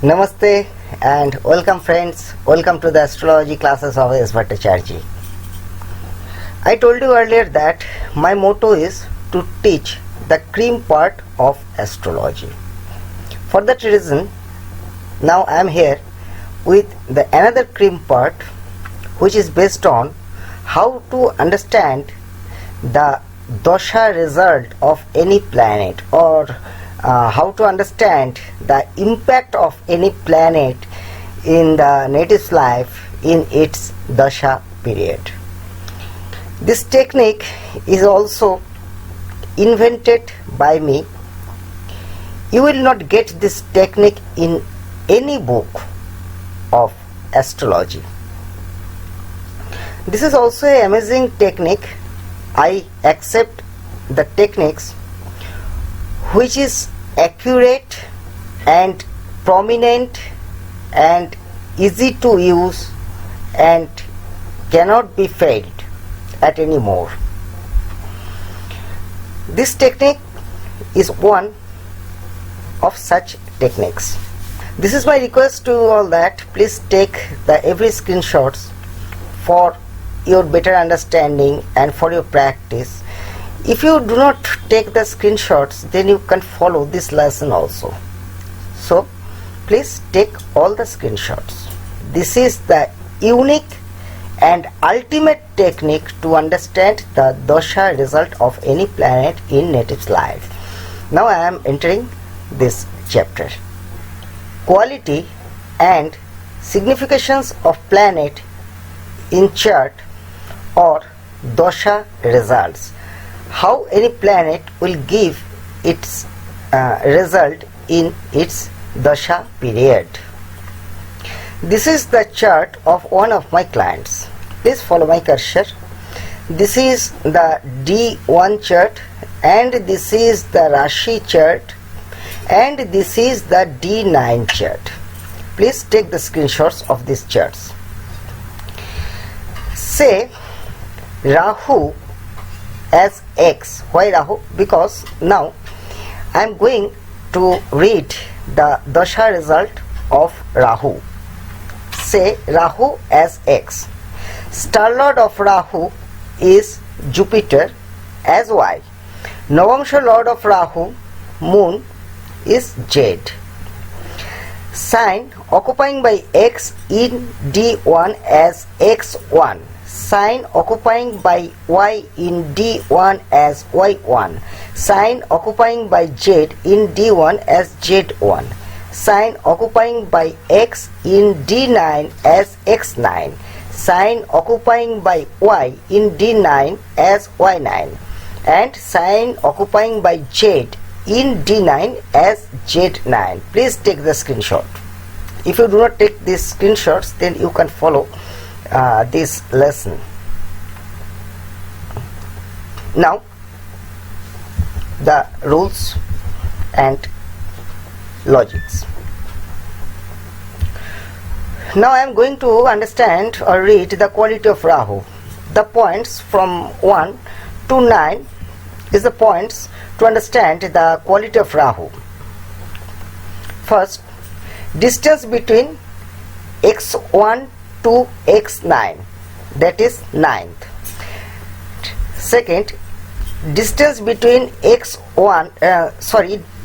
Namaste and welcome friends, welcome to the astrology classes of S. Bhattacharya. I told you earlier that my motto is to teach the cream part of astrology. For that reason, now I am here with the another cream part which is based on how to understand the dosha result of any planet, or how to understand the impact of any planet in the native's life in its dasha period. This technique is also invented by me. You will not get this technique in any book of astrology. This is also an amazing technique. I accept the techniques which is accurate and prominent and easy to use and cannot be failed at any more. This technique is one of such techniques. This is my request to you all, that please take the every screenshots for your better understanding and for your practice. If you do not take the screenshots, then you can follow this lesson also. So please take all the screenshots. This is the unique and ultimate technique to understand the dosha result of any planet in native's life. Now I am entering this chapter. Quality and significations of planet in chart or dosha results. How any planet will give its result in its dasha period. This is the chart of one of my clients. Please follow my cursor. This is the D1 chart, and this is the Rashi chart, and this is the D9 chart. Please take the screenshots of these charts. Say Rahu as X. Why Rahu? Because now I am going to read the dasha result of Rahu. Say Rahu as X. Star Lord of Rahu is Jupiter as Y. Navamsha Lord of Rahu, Moon, is Jade. Sign occupying by X in D1 as X1. Sign occupying by Y in D1 as Y1. Sign occupying by Z in D1 as Z1. Sign occupying by X in D9 as X9. Sign occupying by Y in D9 as Y9. And sign occupying by Z in D9 as Z9. Please take the screenshot. If you do not take these screenshots, then you can follow this lesson. Now the rules and logics. Now I am going to understand or read the quality of Rahu. The points from 1 to 9 is the points to understand the quality of Rahu. First, distance between x1 to x9, that is 9th. Second, distance between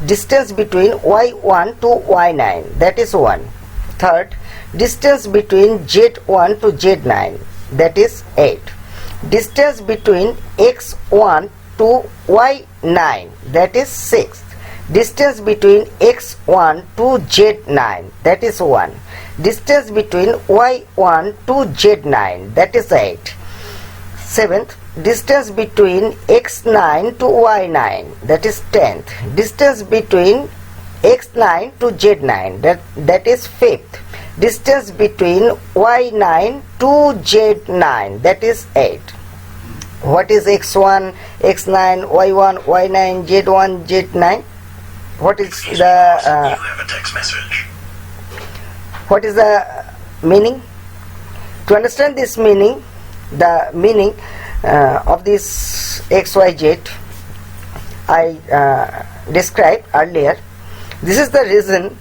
distance between y1 to y9, that is 1. Third, distance between z1 to z9, that is 8. Distance between x1 to y9, that is 6th. Distance between x1 to z9, that is 1. Distance between y1 to z9, that is 8. 7th, distance between x9 to y9, that is 10th. Distance between x9 to z9, that is 5th. Distance between y9 to z9, that is 8. What is x1, x9, y1, y9, z1, z9? What is the you have a text message. what is the meaning? To understand this meaning, the meaning of this x, y, z, I described earlier. This is the reason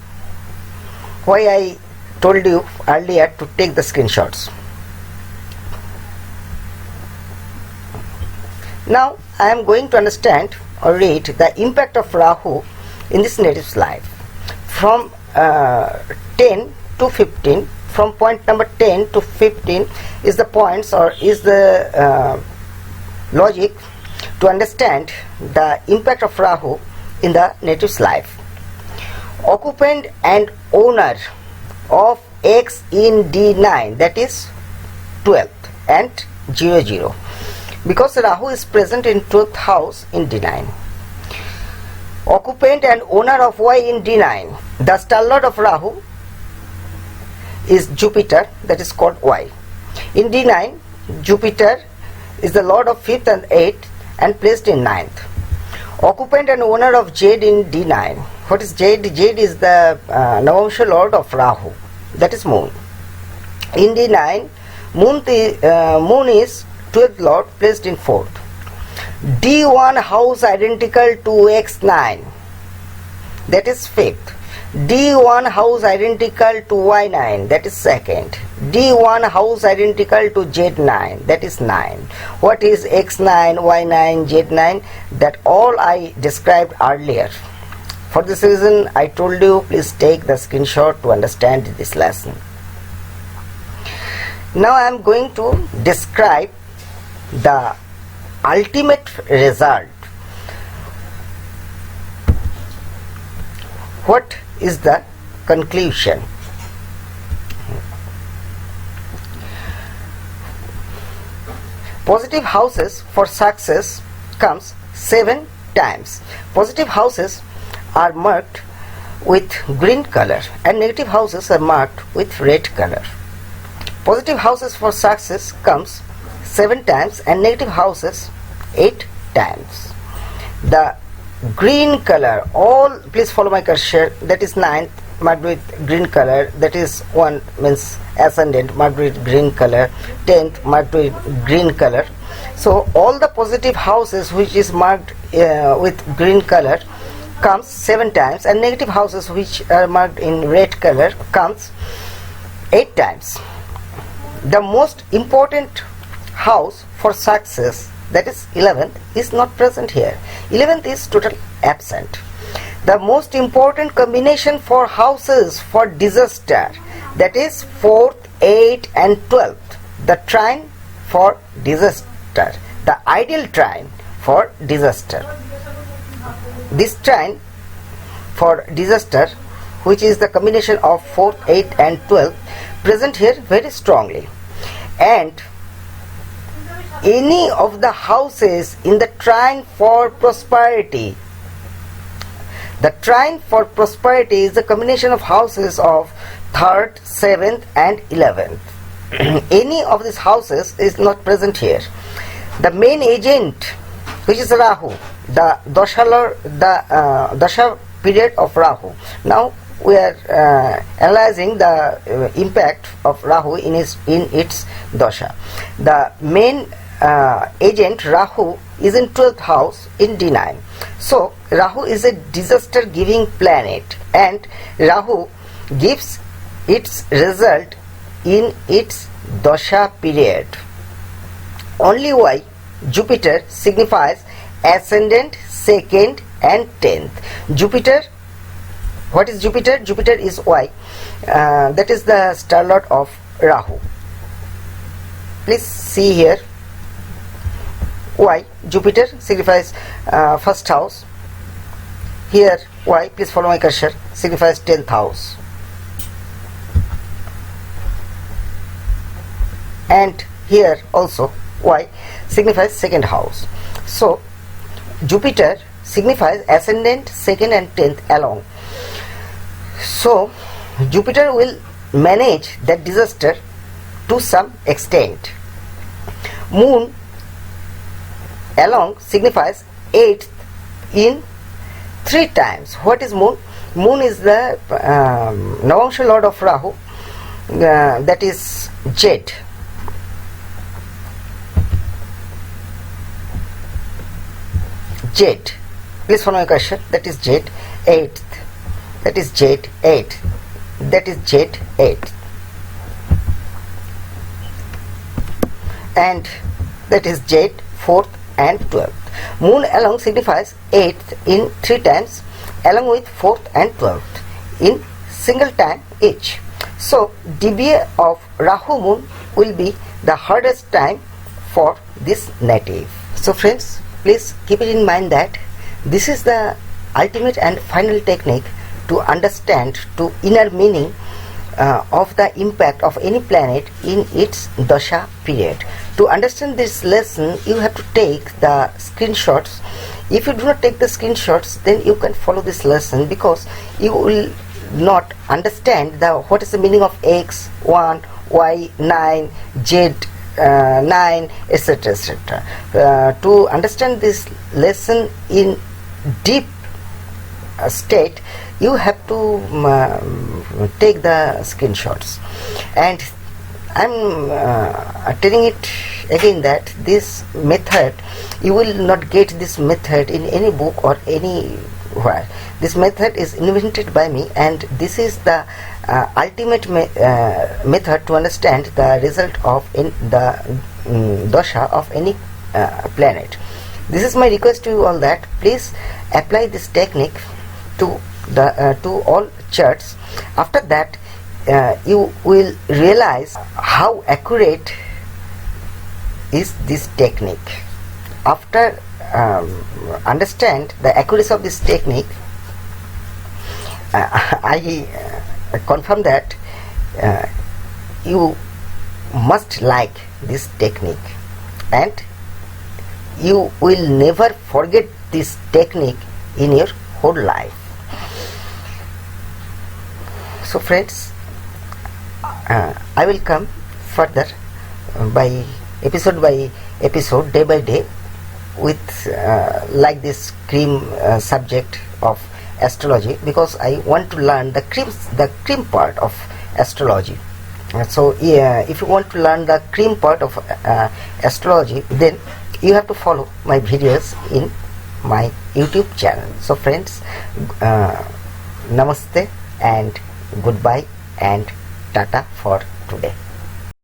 why I told you earlier to take the screenshots. Now I am going to understand or read the impact of Rahu in this native's life from 10 to 15. From point number 10 to 15 is the points or is the logic to understand the impact of Rahu in the native's life. Occupant and owner of X in D9, that is 12th and 00, because Rahu is present in 12th house in D9. Occupant and owner of Y in D9, the star lord of Rahu is Jupiter, that is called Y. In D9, Jupiter is the lord of 5th and 8th and placed in 9th. Occupant and owner of Jade in D9. What is Jade? Jade is the Navamsha lord of Rahu, that is Moon. In D9, Moon is 12th lord placed in 4th. D1 house identical to X9, that is 5th. D1 house identical to Y9, that is 2nd. D1 house identical to Z9, that is 9. What is X9, Y9, Z9? That all I described earlier. For this reason I told you please take the screenshot to understand this lesson. Now I am going to describe the ultimate result. What is the conclusion? Positive houses for success comes 7 times. Positive houses are marked with green color and negative houses are marked with red color. Positive houses for success comes 7 times and negative houses 8 times. The green color, all, please follow my cursor, that is 9th marked with green color, that is 1 means ascendant marked with green color, 10th marked with green color. So all the positive houses which is marked with green color comes 7 times and negative houses which are marked in red color comes 8 times. The most important house for success, that is 11th, is not present here. 11th is totally absent. The most important combination for houses for disaster, that is 4th, 8th and 12th. The trine for disaster, the ideal trine for disaster. This trine for disaster, which is the combination of 4th, 8th and 12th, present here very strongly. And any of the houses in the trine for prosperity, the trine for prosperity is the combination of houses of 3rd, 7th and 11th. Any of these houses is not present here. The main agent, which is Rahu, the Dasha period of Rahu. Now we are analyzing the impact of Rahu in its Dasha. The main agent Rahu is in 12th house in D9. So Rahu is a disaster giving planet and Rahu gives its result in its Dasha period. Only why Jupiter signifies ascendant, 2nd and 10th. Jupiter, what is Jupiter? Jupiter is Y. That is the star lord of Rahu. Please see here. Y, Jupiter signifies first house. Here Y, please follow my cursor, signifies 10th house. And here also Y signifies 2nd house. So Jupiter signifies ascendant, 2nd and 10th along. So Jupiter will manage that disaster to some extent. Moon along signifies 8th in 3 times. What is moon? Moon is the Navangsha Lord of Rahu, that is Jade. Jade. Please follow my question. That is Jade 8th. That is Jade 8th. That is Jade 8th. And that is Jade 4th and 12th. Moon along signifies 8th in 3 times, along with 4th and 12th in single time each. So DBA of Rahu Moon will be the hardest time for this native. So friends, please keep it in mind that this is the ultimate and final technique to understand to inner meaning of the impact of any planet in its dasha period. To understand this lesson, you have to take the screenshots. If you do not take the screenshots, then you can follow this lesson, because you will not understand what is the meaning of X, 1, Y, 9, Z, 9, etc., etc. To understand this lesson in deep state, you have to take the screenshots. And I'm telling it again that this method, you will not get this method in any book or anywhere. This method is invented by me, and this is the ultimate method to understand the result of the dasha of any planet. This is my request to you all, that please apply this technique to all charts. After that, you will realize how accurate is this technique. After understand the accuracy of this technique, I confirm that you must like this technique, and you will never forget this technique in your whole life. So friends, I will come further by episode, day by day, with like this cream subject of astrology, because I want to learn the cream part of astrology. So if you want to learn the cream part of astrology, then you have to follow my videos in my YouTube channel. So friends, namaste and goodbye and tata for today.